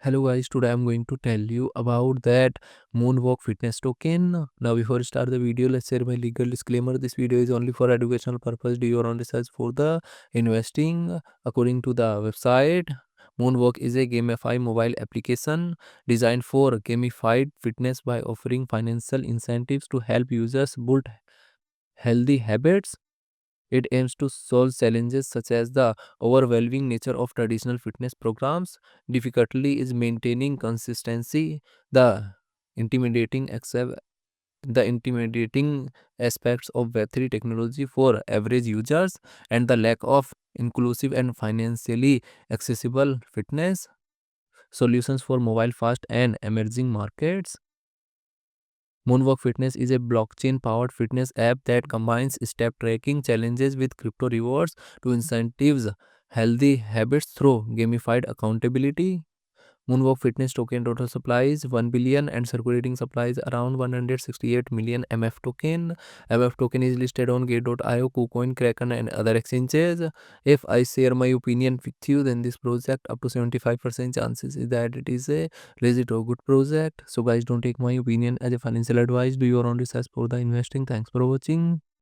Hello guys, today I'm going to tell you about that Moonwalk Fitness token. Now before I start the video, let's share my legal disclaimer. This video is only for educational purpose. Do your own research for the investing. According to the website, Moonwalk is a gamified mobile application designed for gamified fitness by offering financial incentives to help users build healthy habits. It aims to solve challenges such as the overwhelming nature of traditional fitness programs. Difficulty is maintaining consistency, the intimidating accept the intimidating aspects of Web3 technology for average users, and the lack of inclusive and financially accessible fitness solutions for mobile fast and emerging markets. Moonwalk Fitness is a blockchain powered fitness app that combines step tracking challenges with crypto rewards to incentives healthy habits through gamified accountability. Moonwalk Fitness token total supply is 1 billion and circulating supply is around 168 million MF token. MF token is listed on Gate.io, KuCoin, Kraken, and other exchanges. If I share my opinion with you, then this project up to 75% chances is that it is a legit or good project. So guys, don't take my opinion as a financial advice. Do your own research for the investing. Thanks for watching.